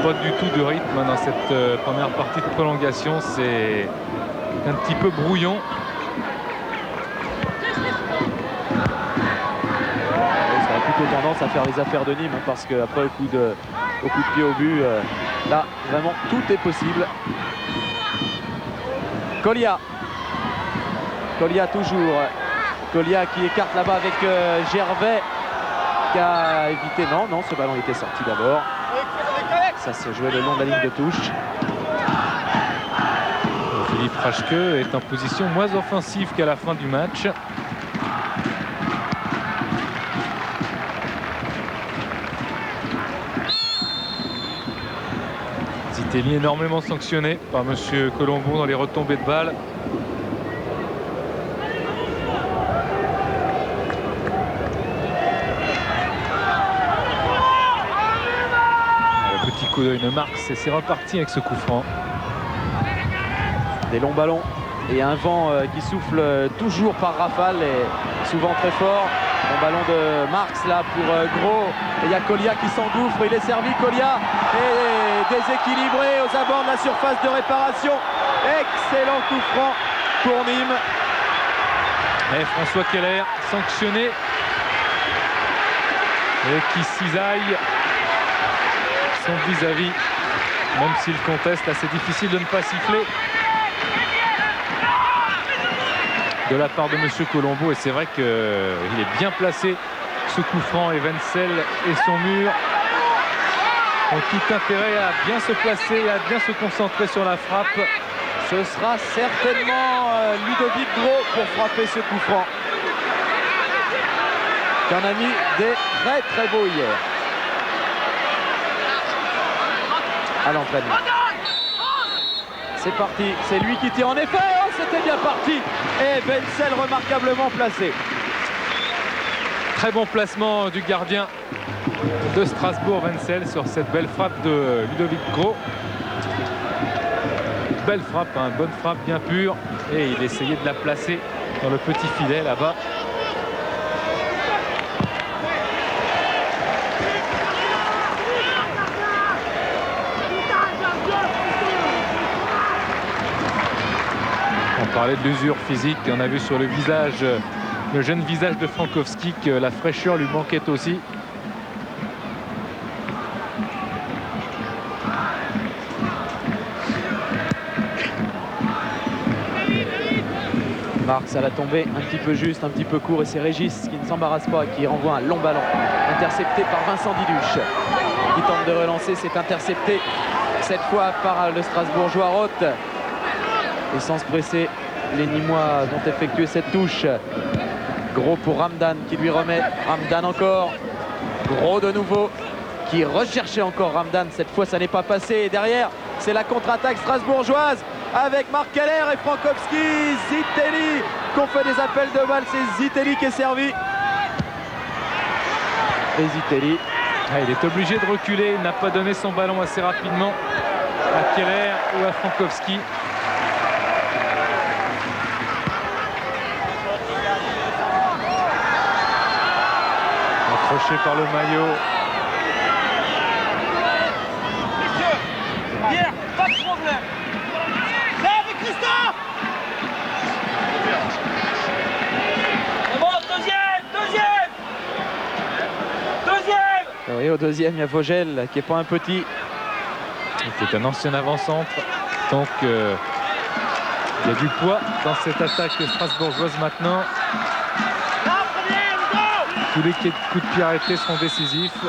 pas du tout de rythme dans cette première partie de prolongation. C'est un petit peu brouillon. Ça a plutôt tendance à faire les affaires de Nîmes, hein, parce qu'après au coup de pied au but, là vraiment tout est possible. Collia toujours. Collia qui écarte là-bas avec Gervais, qui a évité. Non, ce ballon était sorti d'abord. Ça se jouait le long de la ligne de touche. Philippe Raschke est en position moins offensive qu'à la fin du match. Zitelli énormément sanctionné par monsieur Colombo dans les retombées de balles. Le petit coup d'œil de Marx et c'est reparti avec ce coup franc. Des longs ballons et un vent qui souffle toujours par rafale et souvent très fort. Bon ballon de Marx là pour Gros. Et il y a Collia qui s'engouffre. Il est servi, Collia. Et déséquilibré aux abords de la surface de réparation. Excellent coup franc pour Nîmes. Et François Keller sanctionné. Et qui cisaille son vis-à-vis. Même s'il conteste, là c'est difficile de ne pas siffler. De la part de monsieur Colombo, et c'est vrai qu'il est bien placé, ce coup franc, et Wenzel et son mur ont tout intérêt à bien se placer et à bien se concentrer sur la frappe. Ce sera certainement Ludovic Gros pour frapper ce coup franc, qui en a mis des très très beaux hier à l'entraînement. C'est parti, c'est lui qui tire en effet. Oh, c'était bien parti. Et Wenzel remarquablement placé. Très bon placement du gardien de Strasbourg, Wenzel, sur cette belle frappe de Ludovic Gros. Belle frappe, hein, bonne frappe bien pure. Et il essayait de la placer dans le petit filet là-bas. On parlait de l'usure physique, on a vu sur le visage, le jeune visage de Frankowski, que la fraîcheur lui manquait aussi. Marx à la tombée, un petit peu juste, un petit peu court, et c'est Régis qui ne s'embarrasse pas, qui renvoie un long ballon, intercepté par Vincent Diduche, qui tente de relancer, c'est intercepté cette fois par le Strasbourgeois Roth. Et sans se presser, les Nîmois ont effectué cette touche. Gros pour Ramdan qui lui remet. Ramdan encore. Gros de nouveau qui recherchait encore Ramdan. Cette fois, ça n'est pas passé. Et derrière, c'est la contre-attaque strasbourgeoise avec Marc Keller et Frankowski. Zitelli qu'on fait des appels de balles. C'est Zitelli qui est servi. Et Zitelli. Il est obligé de reculer. Il n'a pas donné son ballon assez rapidement à Keller ou à Frankowski. Accroché par le maillot. Messieurs, hier, pas de problème. Là avec Christophe. C'est bon, deuxième. Et au deuxième, il y a Vogel qui n'est pas un petit. C'est un ancien avant-centre. Donc il y a du poids dans cette attaque strasbourgeoise maintenant. Tous les coups de pied arrêtés seront décisifs.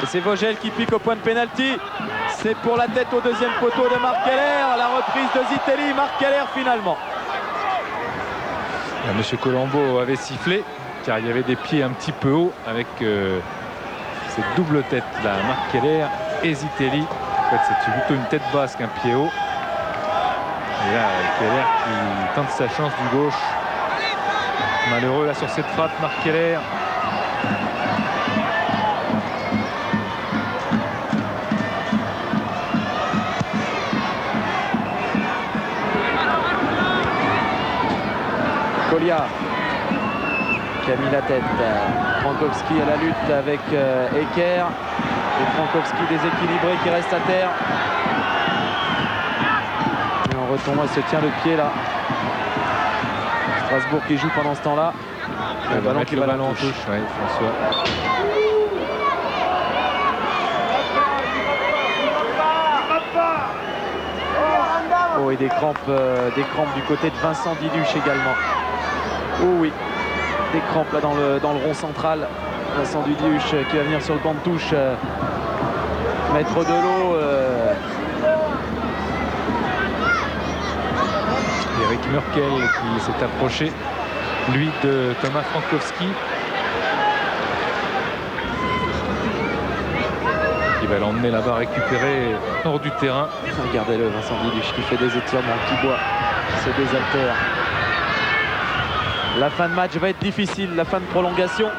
Et c'est Vogel qui pique au point de pénalty. C'est pour la tête au deuxième poteau de Marc Keller. La reprise de Zitelli, Marc Keller finalement. Monsieur Colombo avait sifflé car il y avait des pieds un petit peu hauts avec cette double tête là, Marc Keller et Zitelli. En fait, c'est plutôt une tête basse qu'un pied haut. Et là, Keller qui tente sa chance du gauche. Malheureux là sur cette frappe, Marc Keller. Collia qui a mis la tête. Frankowski à la lutte avec Ecker. Et Frankowski déséquilibré qui reste à terre. Et en retombant, il se tient le pied là. Strasbourg qui joue pendant ce temps-là. Le ballon en touche, oui, François. Oh, et des crampes du côté de Vincent Diduche également. Oh oui, des crampes là dans le rond central. Vincent Diduche qui va venir sur le banc de touche mettre de l'eau. Eric Murkel qui s'est approché, lui, de Thomas Frankowski. Il va l'emmener là-bas récupérer hors du terrain. Regardez-le, Vincent Diduche qui fait des étirements, qui boit, se désaltère. La fin de match va être difficile, la fin de prolongation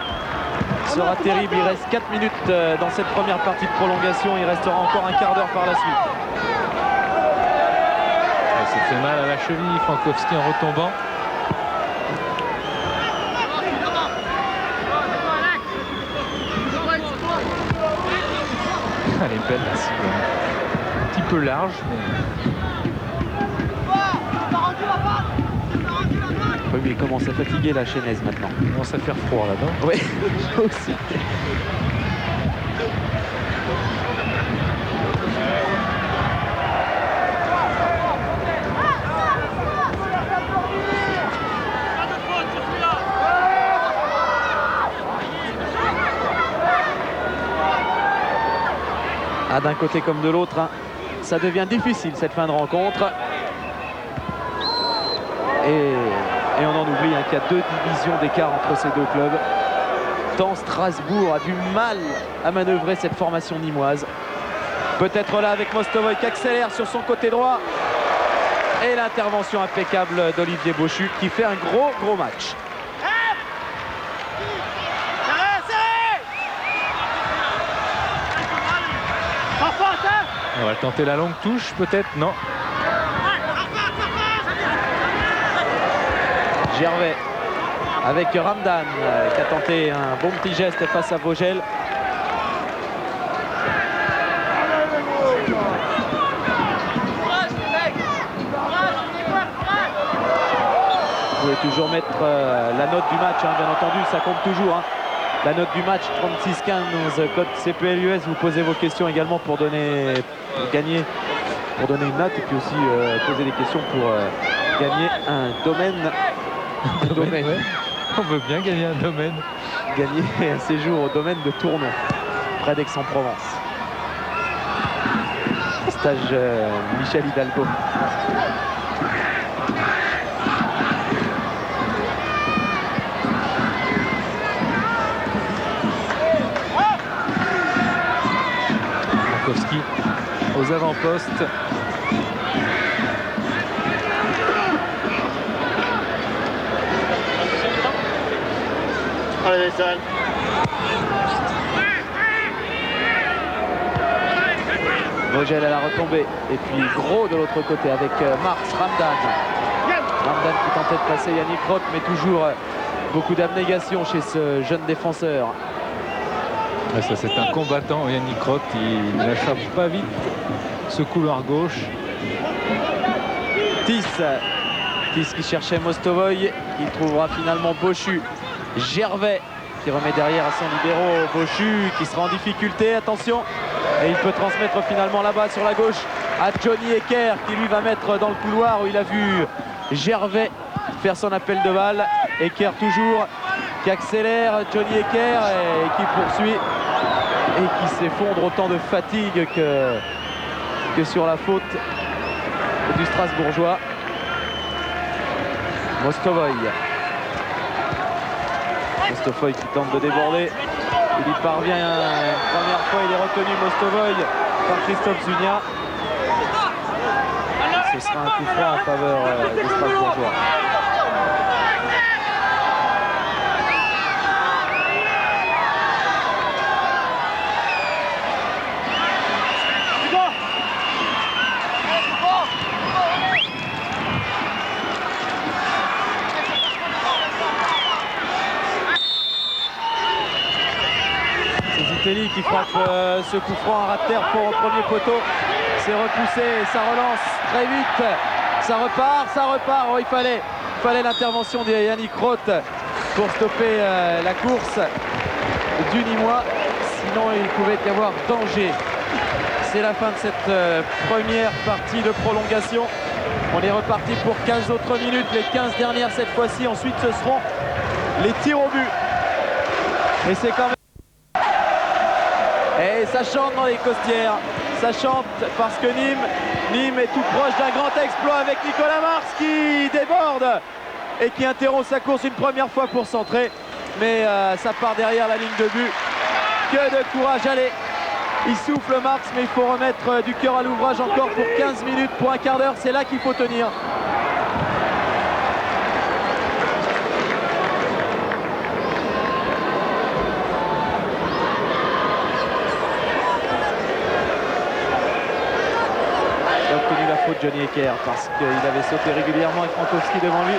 sera terrible. Il reste 4 minutes dans cette première partie de prolongation. Il restera encore un quart d'heure par la suite. Il s'est fait mal à la cheville, Frankowski, en retombant. Elle est belle la cible. Un petit peu large, mais... Oui, mais il commence à fatiguer la Chaînaise maintenant. Il commence à faire froid là-bas. Oui, aussi. Ah, d'un côté comme de l'autre, hein, ça devient difficile cette fin de rencontre. Et on en oublie qu'il y a 2 divisions d'écart entre ces deux clubs. Tant Strasbourg a du mal à manœuvrer cette formation nîmoise. Peut-être là avec Mostovoy qui accélère sur son côté droit. Et l'intervention impeccable d'Olivier Bochu qui fait un gros match. On va tenter la longue touche, peut-être, non. Gervais avec Ramdan qui a tenté un bon petit geste face à Vogel. Vous pouvez toujours mettre la note du match, hein, bien entendu, ça compte toujours. Hein. La note du match 36-15, code CPLUS. Vous posez vos questions également pour donner, pour gagner, pour donner une note et puis aussi poser des questions pour gagner un domaine. Ouais. On veut bien gagner un domaine. Gagner un séjour au domaine de Tournon, près d'Aix-en-Provence. Stage Michel Hidalgo. Frankowski aux avant-postes. Allez, Vincent. Vogel à la retombée. Et puis gros de l'autre côté avec Marx, Ramdan. Ramdan qui tentait de passer Yannick Roth, mais toujours beaucoup d'abnégation chez ce jeune défenseur. Ouais, ça, c'est un combattant, Yannick Roth. Il n'échappe pas vite ce couloir gauche. Tis qui cherchait Mostovoy, qui trouvera finalement Bochu. Gervais qui remet derrière à son libéro. Bochu qui sera en difficulté, attention. Et il peut transmettre finalement là-bas sur la gauche à Johnny Ecker qui lui va mettre dans le couloir où il a vu Gervais faire son appel de balle. Ecker toujours qui accélère, Johnny Ecker et qui poursuit et qui s'effondre, autant de fatigue que sur la faute du Strasbourgeois. Mostovoy qui tente de déborder. Il y parvient une première fois. Il est retenu, Mostovoy, par Christophe Zunia. Ce sera un coup franc en faveur des Strasbourgeois. Zitelli qui frappe ce coup franc à ras de terre pour au premier poteau. C'est repoussé, ça relance très vite. Ça repart. Oh, il fallait l'intervention de Yannick Roth pour stopper la course du Nîmois. Sinon, il pouvait y avoir danger. C'est la fin de cette première partie de prolongation. On est reparti pour 15 autres minutes, les 15 dernières cette fois-ci. Ensuite, ce seront les tirs au but. Et c'est quand même... Et ça chante dans les costières. Ça chante parce que Nîmes est tout proche d'un grand exploit avec Nicolas Marx qui déborde et qui interrompt sa course une première fois pour centrer. Mais ça part derrière la ligne de but. Que de courage, allez. Il souffle Marx, mais il faut remettre du cœur à l'ouvrage encore pour 15 minutes, pour un quart d'heure. C'est là qu'il faut tenir. Il a obtenu la faute Johnny Hecker parce qu'il avait sauté régulièrement et Frankowski devant lui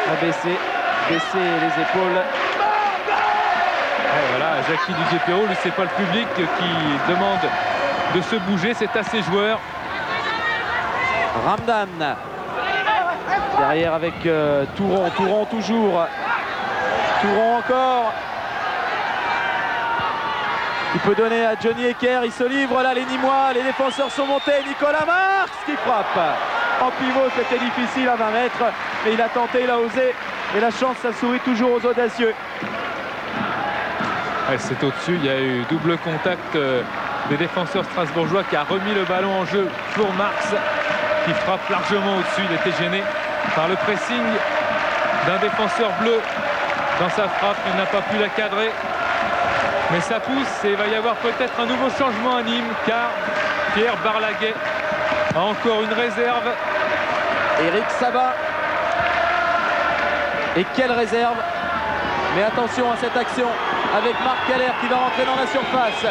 a baissé les épaules. Et voilà, Jackie Dugé-Perrault, lui, c'est pas le public qui demande de se bouger, c'est à ses joueurs. Ramdan derrière avec Touron toujours. Touron encore. Il peut donner à Johnny Hecker, il se livre là, les Nîmois, les défenseurs sont montés. Nicolas Marx qui frappe. En pivot, c'était difficile à 20 mètres, mais il a tenté, il a osé. Et la chance, ça sourit toujours aux audacieux. Ouais, c'est au-dessus, il y a eu double contact des défenseurs strasbourgeois qui a remis le ballon en jeu pour Marx qui frappe largement au-dessus. Il était gêné par le pressing d'un défenseur bleu dans sa frappe, il n'a pas pu la cadrer. Mais ça pousse et il va y avoir peut-être un nouveau changement à Nîmes car Pierre Barlaguet a encore une réserve. Eric Sabin. Et quelle réserve! Mais attention à cette action avec Marc Keller qui va rentrer dans la surface.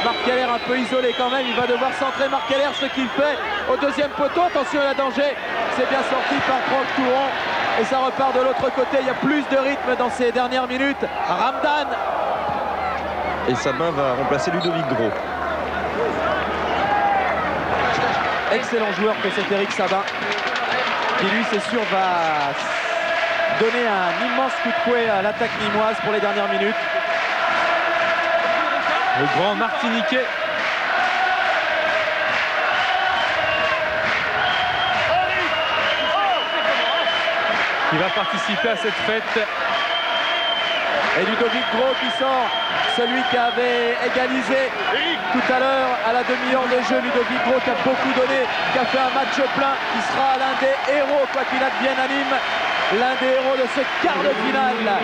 Marc Keller un peu isolé quand même, il va devoir centrer Marc Keller, ce qu'il fait au deuxième poteau. Attention à la danger, c'est bien sorti par Franck Touron. Et ça repart de l'autre côté, il y a plus de rythme dans ces dernières minutes. Ramdan. Et Sabin va remplacer Ludovic Gros. Excellent joueur que cet Eric Sabin, qui lui c'est sûr va donner un immense coup de fouet à l'attaque nîmoise pour les dernières minutes. Le grand Martiniquais. Qui va participer à cette fête. Et Ludovic Gros qui sort, celui qui avait égalisé tout à l'heure à la demi-heure de jeu. Ludovic Gros qui a beaucoup donné, qui a fait un match plein, qui sera l'un des héros quoi qu'il advienne à Nîmes. L'un des héros de ce quart de finale.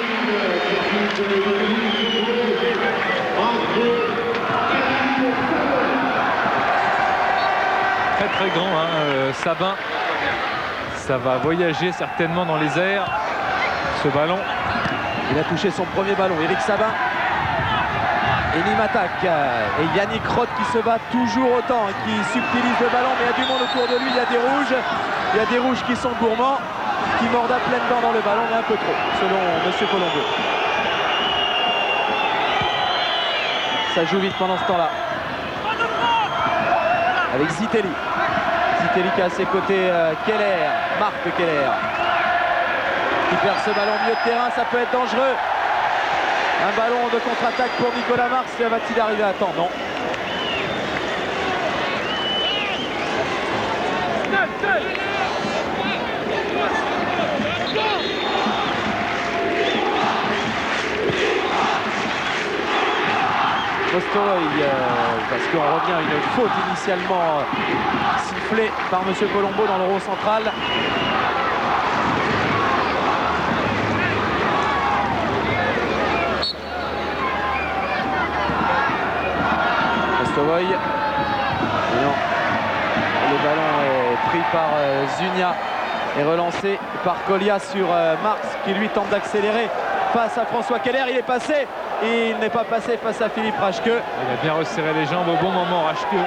Très grand hein, Sabin. Ça va voyager certainement dans les airs ce ballon. Il a touché son premier ballon, Eric Sabin. Et Nîmes attaque. Et Yannick Roth qui se bat toujours autant, qui subtilise le ballon, mais il y a du monde autour de lui, il y a des rouges. Il y a des rouges qui sont gourmands, qui mordent à pleines dents dans le ballon, mais un peu trop, selon Monsieur Colombo. Ça joue vite pendant ce temps-là. Avec Zitelli. Zitelli qui a à ses côtés Keller, Marc Keller. Qui perd ce ballon au milieu de terrain, ça peut être dangereux. Un ballon de contre-attaque pour Nicolas Marx, va-t-il arriver à temps? Non. Postoy, parce qu'on revient à une faute initialement sifflée par M. Colombo dans le rond central. Postoy. Non. Le ballon est pris par Zunia et relancé par Colia sur Marx qui lui tente d'accélérer face à François Keller. Il est passé. Il n'est pas passé face à Philippe Raschke. Il a bien resserré les jambes au bon moment, Raschke.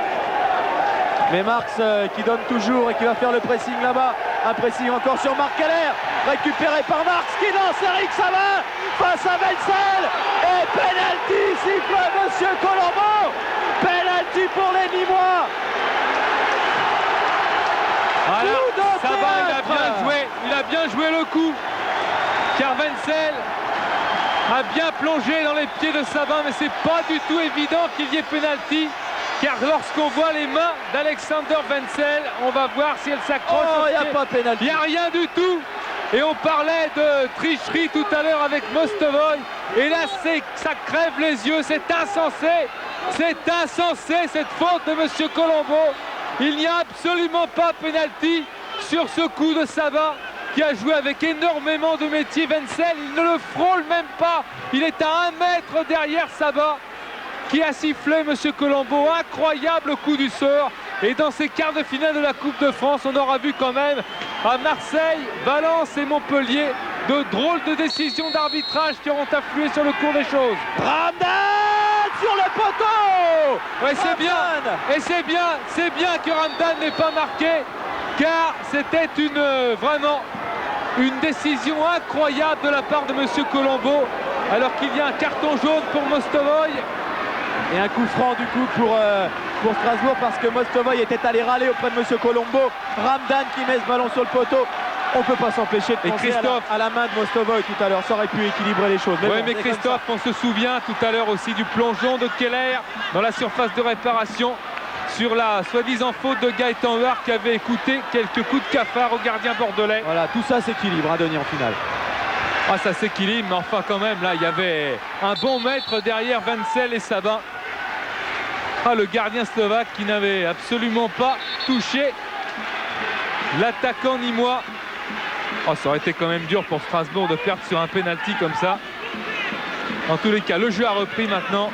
Mais Marx qui donne toujours et qui va faire le pressing là-bas. Un pressing encore sur Marc Keller. Récupéré par Marx qui lance Eric Sabin face à Wenzel. Et penalty siffle Monsieur Colombo. Penalty pour les Nîmois. Voilà, Coup de Sabin, théâtre. il a bien joué le coup. Car Wenzel a bien plongé dans les pieds de Sabin, mais c'est pas du tout évident qu'il y ait penalty. Car lorsqu'on voit les mains d'Alexander Wenzel, on va voir si elle s'accroche. Oh, il n'y a pas penalty. Il n'y a rien du tout. Et on parlait de tricherie tout à l'heure avec Mostovoy. Et là, ça crève les yeux. C'est insensé. C'est insensé cette faute de Monsieur Colombo. Il n'y a absolument pas penalty sur ce coup de Sabin qui a joué avec énormément de métier. Wenzel, il ne le frôle même pas. Il est à 1 mètre derrière Sabin qui a sifflé Monsieur Colombo. Incroyable coup du sort. Et dans ces quarts de finale de la Coupe de France, on aura vu quand même à Marseille, Valence et Montpellier de drôles de décisions d'arbitrage qui auront influé sur le cours des choses. Ramdan sur le poteau. Ouais, c'est bien. Et c'est bien que Ramdan n'ait pas marqué, car c'était vraiment une décision incroyable de la part de Monsieur Colombo, alors qu'il y a un carton jaune pour Mostovoy. Et un coup franc du coup pour Strasbourg, parce que Mostovoy était allé râler auprès de Monsieur Colombo. Ramdan qui met ce ballon sur le poteau. On ne peut pas s'empêcher de penser à la main de Mostovoy tout à l'heure. Ça aurait pu équilibrer les choses. Oui, mais Christophe, on se souvient tout à l'heure aussi du plongeon de Keller dans la surface de réparation sur la soi-disant faute de Gaëtan Huard qui avait écouté quelques coups de cafard au gardien bordelais. Voilà, tout ça s'équilibre, hein, Denis, en finale. Ah, ça s'équilibre, mais enfin quand même, là, il y avait un bon maître derrière Wenzel et Sabin. Ah, le gardien slovaque qui n'avait absolument pas touché l'attaquant nîmois. Oh, ça aurait été quand même dur pour Strasbourg de perdre sur un penalty comme ça. En tous les cas, le jeu a repris maintenant.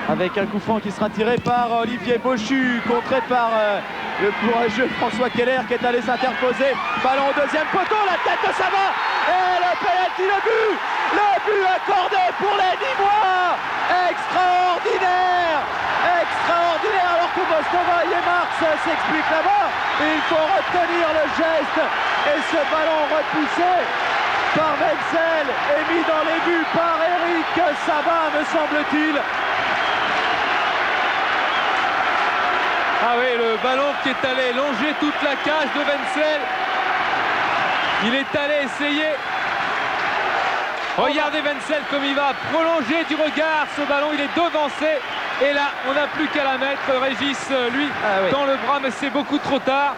Avec un coup franc qui sera tiré par Olivier Bochu, contré par le courageux François Keller qui est allé s'interposer. Ballon au deuxième poteau, la tête de Sabin. Et le penalty, le but accordé pour les Nîmois. Extraordinaire, alors que Mostovoy et Marx s'expliquent là-bas. Il faut retenir le geste et ce ballon repoussé par Wenzel est mis dans les buts par Eric Sabin, me semble-t-il. Ah oui, le ballon qui est allé longer toute la cage de Wenzel. Il est allé essayer. Regardez Wenzel comme il va prolonger du regard ce ballon. Il est devancé. Et là, on n'a plus qu'à la mettre. Régis, lui, dans le bras, mais c'est beaucoup trop tard.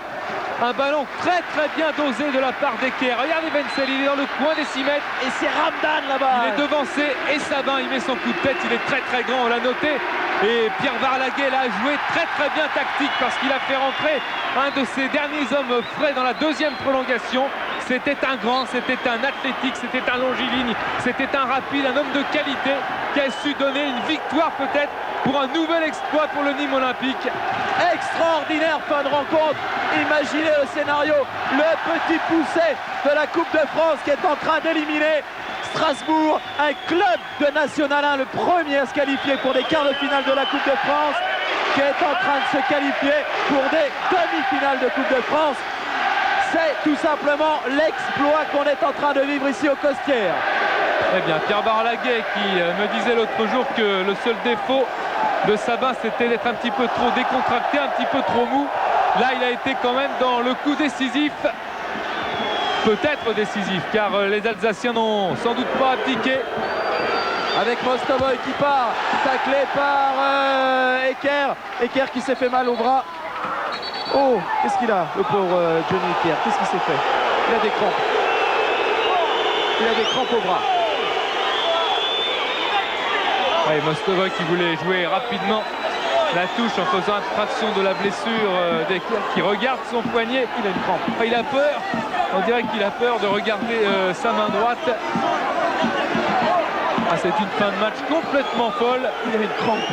Un ballon très bien dosé de la part d'Eker. Regardez Wenzel, il est dans le coin des 6 mètres. Et c'est Ramdan là-bas. Il est devancé et Sabin, il met son coup de tête. Il est très grand, on l'a noté. Et Pierre Varlaguet là, a joué très bien tactique parce qu'il a fait rentrer un de ses derniers hommes frais dans la deuxième prolongation. C'était un grand, c'était un athlétique, c'était un longiligne, c'était un rapide, un homme de qualité qui a su donner une victoire peut-être pour un nouvel exploit pour le Nîmes Olympique. Extraordinaire fin de rencontre. Imaginez le scénario, le petit poussé de la Coupe de France qui est en train d'éliminer Strasbourg, un club de National 1, le premier à se qualifier pour des quarts de finale de la Coupe de France, qui est en train de se qualifier pour des demi-finales de Coupe de France. C'est tout simplement l'exploit qu'on est en train de vivre ici au Costières. Eh bien, Pierre Varlaguet qui me disait l'autre jour que le seul défaut de Sabin, c'était d'être un petit peu trop décontracté, un petit peu trop mou. Là, il a été quand même dans le coup décisif. Peut-être décisif, car les Alsaciens n'ont sans doute pas abdiqué. Avec Mostovoy qui part, taclé par Eker. Eker qui s'est fait mal au bras. Oh, qu'est-ce qu'il a, le pauvre Johnny Eker? Qu'est-ce qu'il s'est fait? Il a des crampes. Il a des crampes au bras. Oui, Mostovoy qui voulait jouer rapidement la touche en faisant abstraction de la blessure d'Eker, qui regarde son poignet. Il a une crampe. Il a peur. On dirait qu'il a peur de regarder sa main droite. Ah, c'est une fin de match complètement folle. Il a une crampe.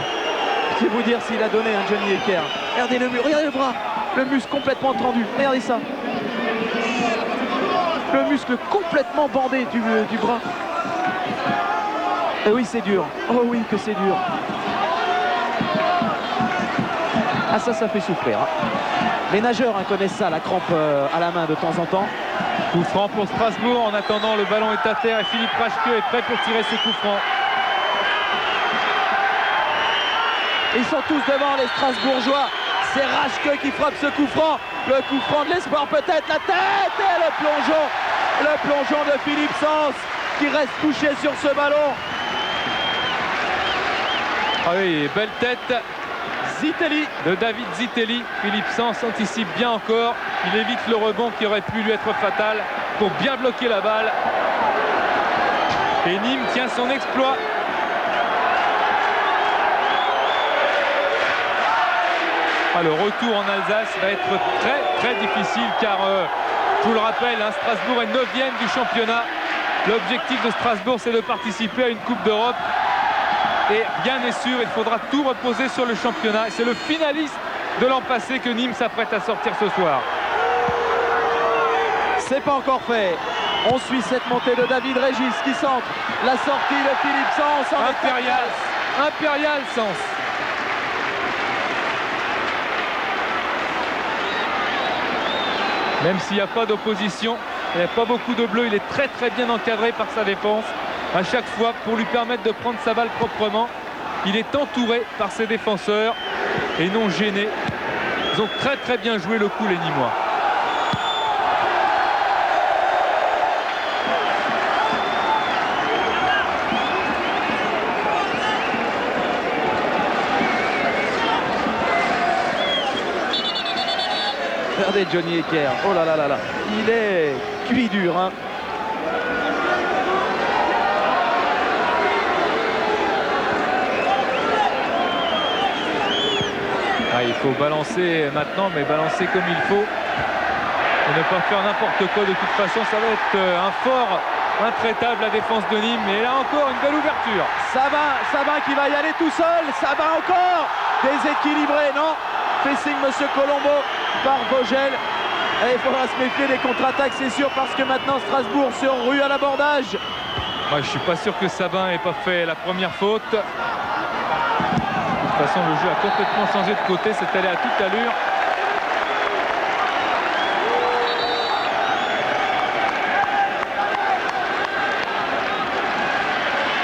Je vais vous dire s'il a donné un Johnny Eker. Regardez regardez le bras. Le muscle complètement tendu. Regardez ça. Le muscle complètement bandé du bras. Et oui, c'est dur. Oh oui, que c'est dur. Ah, ça fait souffrir. Hein. Les nageurs connaissent ça, la crampe à la main de temps en temps. Coup franc pour Strasbourg. En attendant, le ballon est à terre et Philippe Raschke est prêt pour tirer ce coup franc. Ils sont tous devant, les Strasbourgeois. C'est Raschke qui frappe ce coup franc. Le coup franc de l'espoir, peut-être la tête et le plongeon de Philippe Sens qui reste couché sur ce ballon. Ah oui, belle tête Zitelli de David Zitelli. Philippe Sens anticipe bien encore. Il évite le rebond qui aurait pu lui être fatal pour bien bloquer la balle. Et Nîmes tient son exploit. Ah, le retour en Alsace va être très difficile car, je vous le rappelle, hein, Strasbourg est 9e du championnat. L'objectif de Strasbourg, c'est de participer à une Coupe d'Europe. Et rien n'est sûr, il faudra tout reposer sur le championnat. C'est le finaliste de l'an passé que Nîmes s'apprête à sortir ce soir. C'est pas encore fait. On suit cette montée de David Régis qui centre. La sortie de Philippe Sens en Impérial Sens. Même s'il n'y a pas d'opposition, il n'y a pas beaucoup de bleu, il est très bien encadré par sa défense. À chaque fois, pour lui permettre de prendre sa balle proprement, il est entouré par ses défenseurs et non gêné. Ils ont très bien joué le coup, les Nîmois. Regardez Johnny Hecker. Oh là là là là. Il est cuit dur, hein. Ah, il faut balancer maintenant, mais balancer comme il faut. Et ne pas faire n'importe quoi. De toute façon, ça va être un fort intraitable, la défense de Nîmes. Et là encore, une belle ouverture. Sabin qui va y aller tout seul. Sabin encore. Déséquilibré, non. Fait signe Monsieur Colombo par Vogel. Et il faudra se méfier des contre-attaques, c'est sûr, parce que maintenant Strasbourg se rue à l'abordage. Moi, je suis pas sûr que Sabin ait pas fait la première faute. De toute façon, le jeu a complètement changé de côté. C'est allé à toute allure.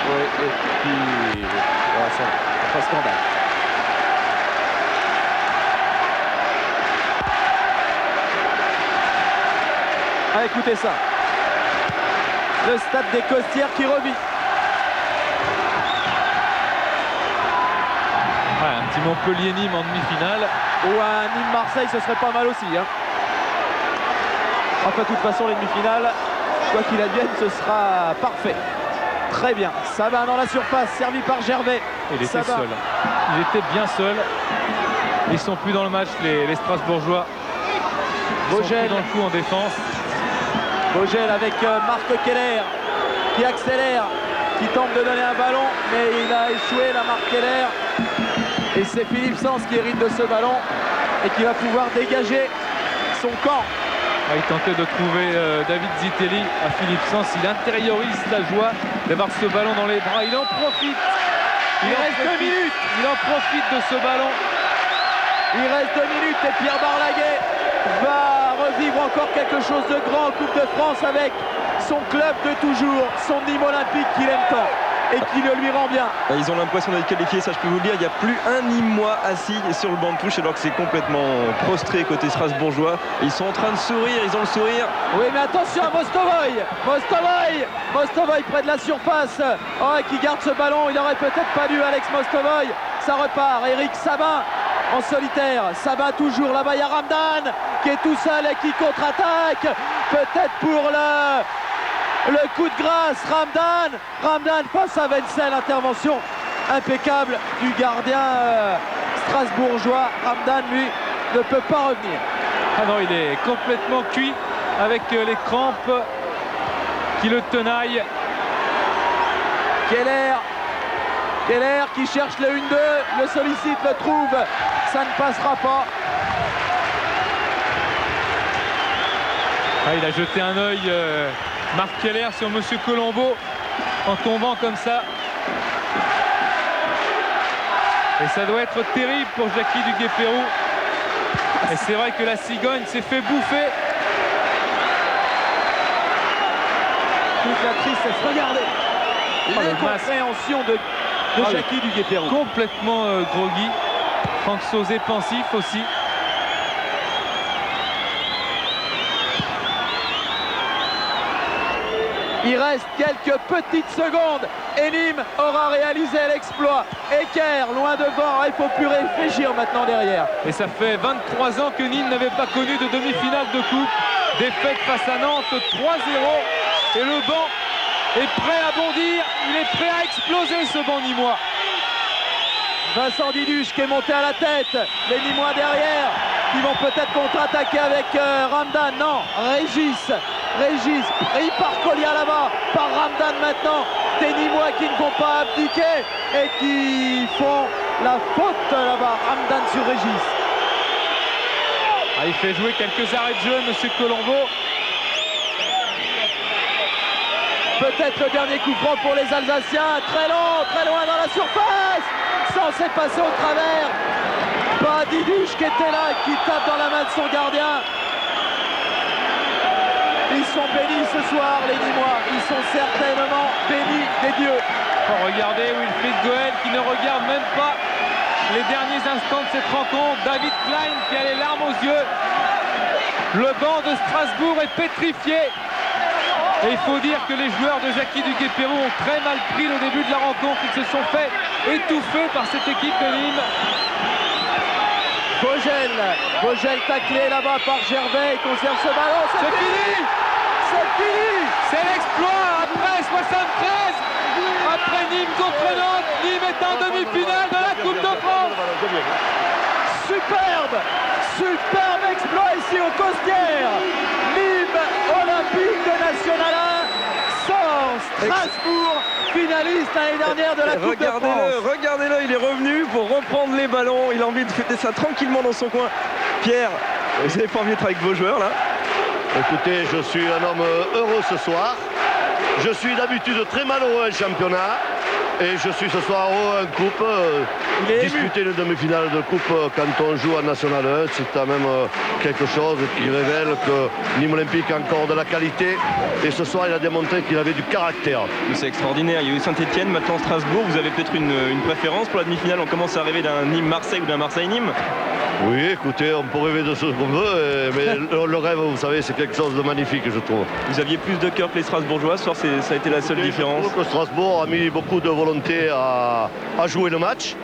Oui, et puis... Voilà, ça pas scandale. Ah, écoutez ça. Le stade des Costières qui revit. Ouais, un petit Montpellier-Nîmes en demi-finale. Ou un Nîmes-Marseille, ce serait pas mal aussi, hein. Enfin, de toute façon, les demi-finales, quoi qu'il advienne, ce sera parfait. Très bien. Sabin dans la surface, servi par Gervais. Il était Sabin. seul. Il était bien seul. Ils sont plus dans le match, les Strasbourgeois. Ils sont plus dans le coup en défense. Vogel avec Marc Keller qui accélère, qui tente de donner un ballon, mais il a échoué, la Marc Keller. Et c'est Philippe Sens qui hérite de ce ballon et qui va pouvoir dégager son camp. Il tentait de trouver David Zitelli à Philippe Sens. Il intériorise la joie d'avoir ce ballon dans les bras. Il en profite. Il reste 2 minutes. Il en profite de ce ballon. Il reste 2 minutes et Pierre Barlaguet va revivre encore quelque chose de grand en Coupe de France avec son club de toujours, son Nîmes Olympique qu'il aime tant et qui le lui rend bien. Ils ont l'impression d'être qualifiés, ça je peux vous le dire. Il n'y a plus un Nîmois assis sur le banc de touche alors que c'est complètement prostré côté strasbourgeois. Ils sont en train de sourire, ils ont le sourire. Oui, mais attention à Mostovoy. Mostovoy près de la surface. Oh, qui garde ce ballon. Il n'aurait peut-être pas dû, Alex Mostovoy. Ça repart. Eric Sabin en solitaire. Sabin toujours. Là-bas, il y a Ramdan qui est tout seul et qui contre-attaque. Peut-être pour le coup de grâce. Ramdan face à Wenzel. Intervention impeccable du gardien strasbourgeois. Ramdan, lui, ne peut pas revenir. Ah non, il est complètement cuit avec les crampes qui le tenaillent. Keller qui cherche le 1-2, le sollicite, le trouve, ça ne passera pas. Ah, il a jeté un œil, Marc Keller, sur Monsieur Colombo en tombant comme ça. Et ça doit être terrible pour Jackie Duguay-Pérou. Et c'est vrai que la cigogne s'est fait bouffer. toute la tristesse. Regardez l'incompréhension de Jackie du Guépéron. Complètement groggy. Franck Sauzet pensif aussi. Il reste quelques petites secondes et Nîmes aura réalisé l'exploit. Eker loin devant, il ne faut plus réfléchir maintenant derrière. Et ça fait 23 ans que Nîmes n'avait pas connu de demi-finale de coupe. Défaite face à Nantes 3-0 et le banc est prêt à bondir, il est prêt à exploser ce banc nîmois. Vincent Diduche qui est monté à la tête, les Nîmois derrière qui vont peut-être contre-attaquer avec Ramdan. Non, Régis pris par Collier là-bas, par Ramdan maintenant. Des Nîmois qui ne vont pas abdiquer et qui font la faute là-bas. Ramdan sur Régis. Ah, il fait jouer quelques arrêts de jeu, monsieur Colombo. Peut-être le dernier coup franc pour les Alsaciens. Très loin dans la surface. Censé passer au travers. Pas Diduche qui était là, qui tape dans la main de son gardien. Ils sont bénis ce soir, les Nîmois. Ils sont certainement bénis des dieux. Oh, regardez Wilfried Goel qui ne regarde même pas les derniers instants de cette rencontre. David Klein qui a les larmes aux yeux. Le banc de Strasbourg est pétrifié. Et il faut dire que les joueurs de Jackie du Guépéron ont très mal pris le début de la rencontre. Ils se sont fait étouffer par cette équipe de Nîmes. Vogel taclé là-bas par Gervais. Il conserve ce ballon. C'est fini. C'est fini. C'est l'exploit après 73. Après Nîmes contre Nantes, Nîmes est en demi-finale de la Coupe de France. Superbe exploit ici au Costières. Nîmes olympique de National 1 sort Strasbourg, finaliste l'année dernière de la Coupe de France. Regardez-le, il est revenu pour reprendre les ballons. Il a envie de fêter ça tranquillement dans son coin. Pierre, vous avez pas envie d'être avec vos joueurs là? Écoutez, je suis un homme heureux ce soir. Je suis d'habitude très malheureux en championnat. Et je suis ce soir heureux en coupe. Disputer une demi-finale de coupe quand on joue en National 1, c'est quand même quelque chose qui révèle que Nîmes Olympique a encore de la qualité. Et ce soir, il a démontré qu'il avait du caractère. C'est extraordinaire. Il y a eu Saint-Etienne, maintenant Strasbourg. Vous avez peut-être une préférence pour la demi-finale? On commence à rêver d'un Nîmes-Marseille ou d'un Marseille-Nîmes. Oui, écoutez, on peut rêver de ce qu'on veut, mais le rêve, vous savez, c'est quelque chose de magnifique, je trouve. Vous aviez plus de cœur que les Strasbourgeois, ce soir, ça a été la seule différence. Je trouve que Strasbourg a mis beaucoup de volonté à jouer le match,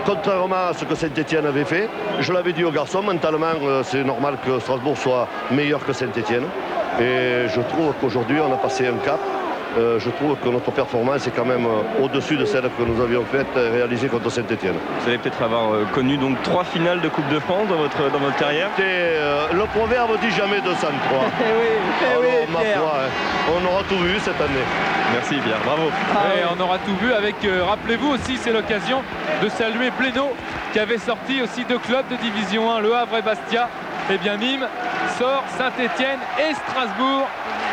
contrairement à ce que Saint-Etienne avait fait. Je l'avais dit aux garçons, mentalement, c'est normal que Strasbourg soit meilleur que Saint-Etienne. Et je trouve qu'aujourd'hui, on a passé un cap. Je trouve que notre performance est quand même au-dessus de celle que nous avions faite réalisée contre Saint-Etienne. Vous allez peut-être avoir connu donc 3 finales de Coupe de France dans votre carrière. Le proverbe dit jamais 203. oui, ma Pierre. foi, on aura tout vu cette année. Merci Pierre, bravo. Et on aura tout vu avec, rappelez-vous aussi, c'est l'occasion de saluer Blénaud qui avait sorti aussi 2 clubs de Division 1, Le Havre et Bastia. Et bien Nîmes sort Saint-Etienne et Strasbourg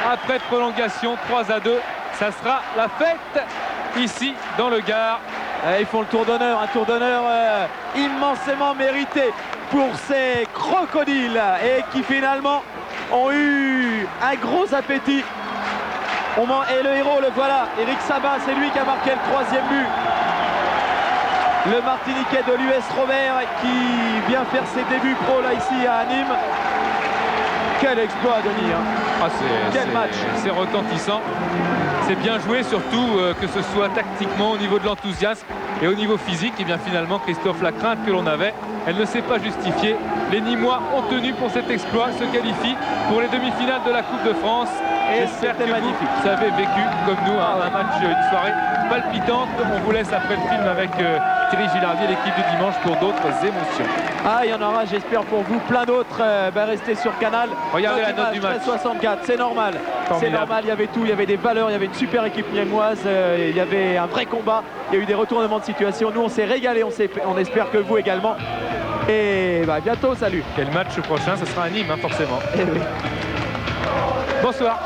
après prolongation 3-2. Ça sera la fête ici dans le Gard. Ils font le tour d'honneur, un tour d'honneur immensément mérité pour ces crocodiles et qui finalement ont eu un gros appétit. Et le héros, le voilà, Eric Sabin, c'est lui qui a marqué le 3e but. Le Martiniquais de l'US Robert qui vient faire ses débuts pro là ici à Nîmes. Quel exploit, Denis, hein. Quel match. C'est retentissant. C'est bien joué, surtout que ce soit tactiquement au niveau de l'enthousiasme et au niveau physique. Et bien finalement, Christophe, la crainte que l'on avait, elle ne s'est pas justifiée. Les Nîmois ont tenu pour cet exploit, se qualifient pour les demi-finales de la Coupe de France. Et j'espère que c'était magnifique. vous avez vécu comme nous un match, une soirée palpitante. On vous laisse après le film avec Thierry Gilardier, l'équipe du dimanche, pour d'autres émotions. Ah, il y en aura, j'espère pour vous, plein d'autres. Restez sur Canal. Regardez la note du match. 64, c'est normal. C'est normal, il y avait tout, il y avait des valeurs, il y avait une super équipe niémoise, il y avait un vrai combat, il y a eu des retournements de situation. Nous, on s'est régalé, on espère que vous également. Et bientôt, salut. Quel match prochain? Ce sera à Nîmes, hein, forcément. Eh oui. Bonsoir.